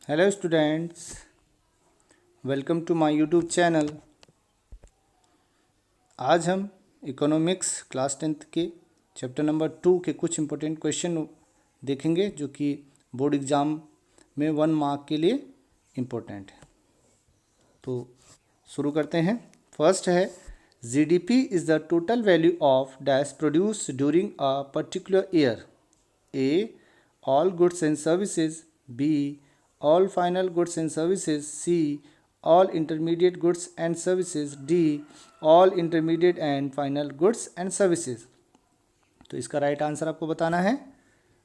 Hello students, welcome to my YouTube channel. आज हम economics class 10th के chapter number 2 के कुछ इम्पोर्टेंट क्वेश्चन देखेंगे जो कि बोर्ड एग्ज़ाम में 1 मार्क के लिए इम्पोर्टेंट है। तो शुरू करते हैं। फर्स्ट है GDP is the total value of dash produce during a particular year. A all goods and services, B all final goods and services, C all intermediate goods and services, D all intermediate and final goods and services। तो इसका right answer आपको बताना है।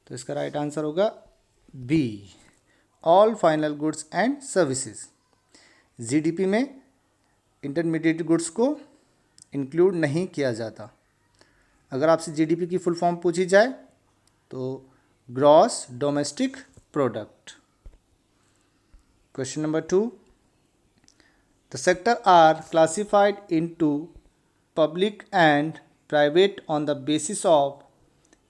तो इसका right answer होगा B, all final goods and services. GDP में intermediate goods को इंक्लूड नहीं किया जाता। अगर आपसे जीडीपी की फुल फॉर्म पूछी जाए तो gross domestic product. Question number 2, the sector are classified into public and private on the basis of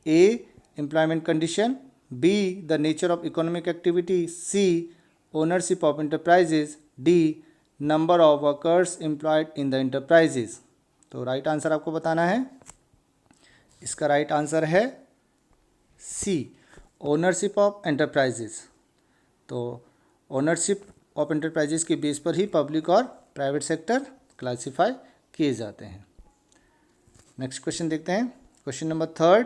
A employment condition, B the nature of economic activity, C ownership of enterprises, D number of workers employed in the enterprises. तो right answer आपको बताना है। इसका right answer है C, ownership of enterprises. तो ownership of enterprises के base पर ही पब्लिक और प्राइवेट सेक्टर क्लासिफाई किए जाते हैं। नेक्स्ट क्वेश्चन देखते हैं। Question number 3,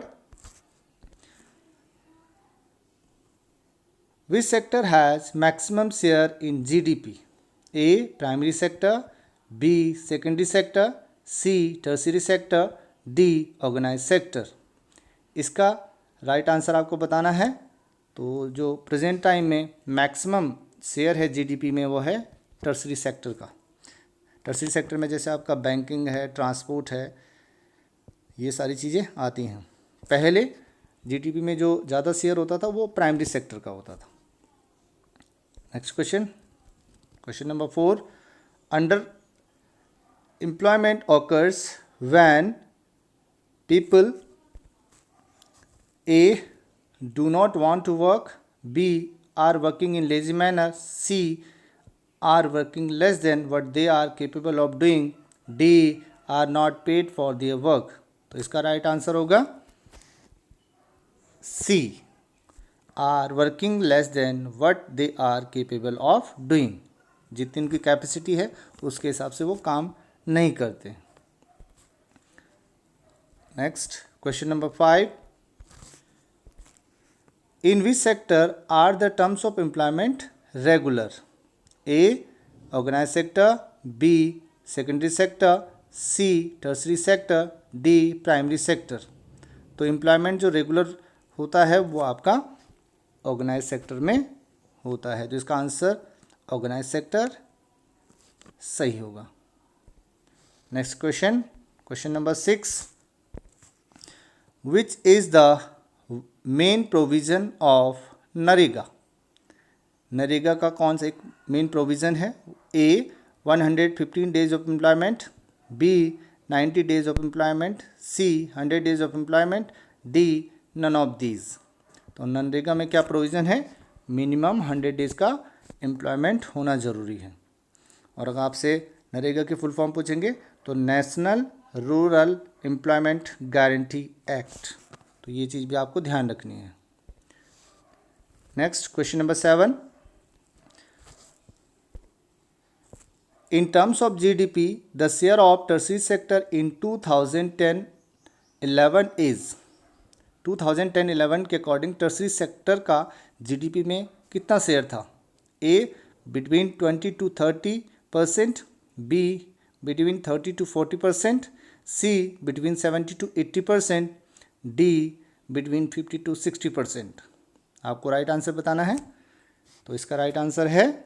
which sector has maximum share in GDP? A primary sector, B secondary sector, C tertiary sector, D organise sector. इसका राइट आंसर आपको बताना है। तो जो प्रेजेंट टाइम में मैक्सिमम शेयर है जीडीपी में वो है टर्शरी सेक्टर का। टर्शरी सेक्टर में जैसे आपका बैंकिंग है, ट्रांसपोर्ट है, ये सारी चीज़ें आती हैं। पहले जीडीपी में जो ज़्यादा शेयर होता था वो प्राइमरी सेक्टर का होता था। Next question, question number 4, under employment occurs when people A do not want to work, B are working in lazy manner, C are working less than what they are capable of doing, D are not paid for their work। तो इसका right answer होगा C, are working less than what they are capable of doing। जितनी उनकी capacity है उसके हिसाब से वो काम नहीं करते। Next question number 5, in which sector are the terms of employment regular? A organized sector, B secondary sector, C tertiary sector, D primary sector। तो एम्प्लॉयमेंट जो रेगुलर होता है वो आपका ऑर्गेनाइज सेक्टर में होता है। तो इसका आंसर ऑर्गेनाइज सेक्टर सही होगा। Next question, question number 6, which is the main provision of NREGA? NREGA का कौन सा एक मेन प्रोविज़न है? A 115 days of employment, B 90 days of employment, C 100 days of employment, D none of these. तो नरेगा में क्या प्रोविज़न है? मिनिमम 100 डेज का एम्प्लॉयमेंट होना ज़रूरी है। और अगर आपसे नरेगा की फुल फॉर्म पूछेंगे तो national rural employment guarantee act. तो ये चीज़ भी आपको ध्यान रखनी है। Next question number 7, in terms of GDP the share of tertiary sector in 2010-11 is. 2010-11 के अकॉर्डिंग टर्शियरी सेक्टर का जीडीपी में कितना शेयर था? A between 20 to 30%, b between 30 to 40%, c between 70 to 80%, d between 50 to 60%। आपको right answer बताना है। तो इसका राइट आंसर है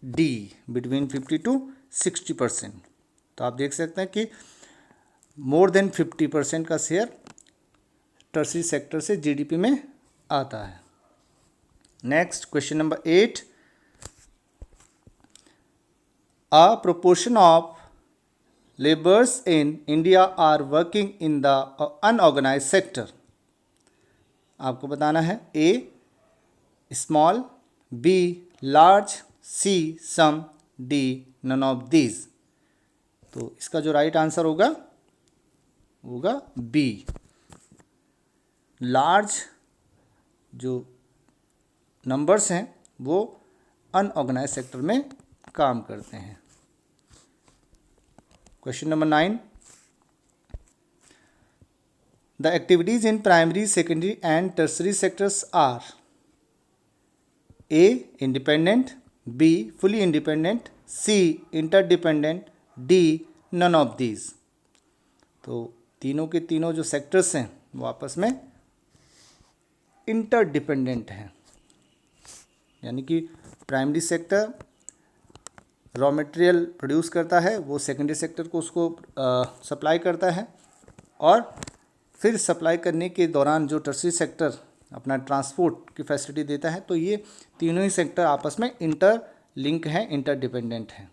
डी, बिटवीन 50 to 60%। तो आप देख सकते हैं कि मोर देन 50% का शेयर टर्शियरी सेक्टर से जीडीपी में आता है। Next question number 8, a proportion of laborers in India are working in the unorganized sector। आपको बताना है a small, b large, c some, d none of these. तो इसका जो राइट आंसर होगा बी। लार्ज जो नंबर्स हैं वो अनऑर्गेनाइज सेक्टर में काम करते हैं। Question number 9, the activities in primary, secondary and tertiary sectors are a independent, b fully independent, c interdependent, d none of these. तो तीनों के तीनों जो सेक्टर्स हैं वो आपस में इंटरडिपेंडेंट हैं, यानी कि primary sector raw material produce करता है, वो सेकेंडरी सेक्टर को उसको सप्लाई करता है, और फिर सप्लाई करने के दौरान जो टर्सरी सेक्टर अपना ट्रांसपोर्ट की फैसिलिटी देता है। तो ये तीनों ही सेक्टर आपस में इंटर लिंक हैं, इंटरडिपेंडेंट हैं।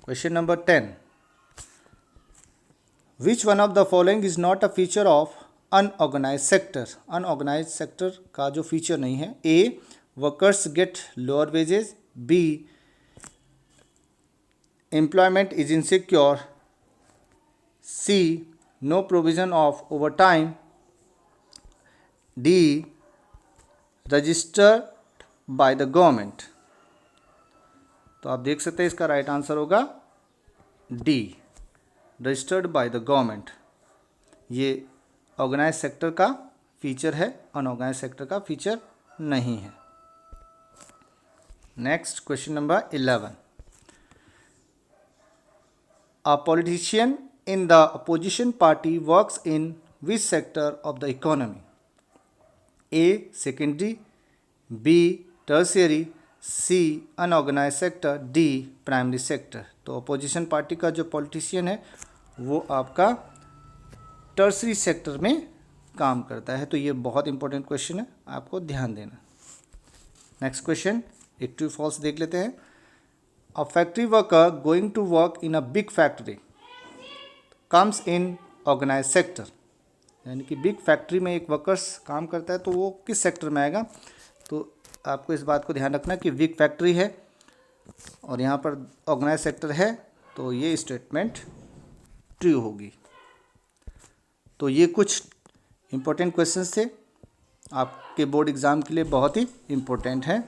Question number 10, which one of the following is not a feature of unorganised sector. Unorganised sector का जो फीचर नहीं है, a workers get lower wages, b employment is insecure, c no provision of overtime, d registered by the government. तो आप देख सकते हैं इसका राइट आंसर होगा D, registered by the government. ये ऑर्गेनाइज सेक्टर का फीचर है, अनऑर्गेनाइज सेक्टर का फीचर नहीं है। Next question number 11, a politician in the opposition party works in which sector of the economy, A secondary, B tertiary, C unorganise sector, D primary sector. तो opposition party का जो politician है वो आपका tertiary sector में काम करता है। तो ये बहुत इंपॉर्टेंट क्वेश्चन है, आपको ध्यान देना। नेक्स्ट क्वेश्चन, एक ट्रू फॉल्स देख लेते हैं। A factory worker going to work in a big factory comes in organise sector, यानी कि बिग फैक्ट्री में एक वर्कर्स काम करता है तो वो किस सेक्टर में आएगा। तो आपको इस बात को ध्यान रखना कि बिग फैक्ट्री है और यहाँ पर ऑर्गेनाइज सेक्टर है, तो ये स्टेटमेंट ट्रू होगी। तो ये कुछ इम्पोर्टेंट क्वेश्चंस थे, आपके बोर्ड एग्ज़ाम के लिए बहुत ही इम्पोर्टेंट हैं।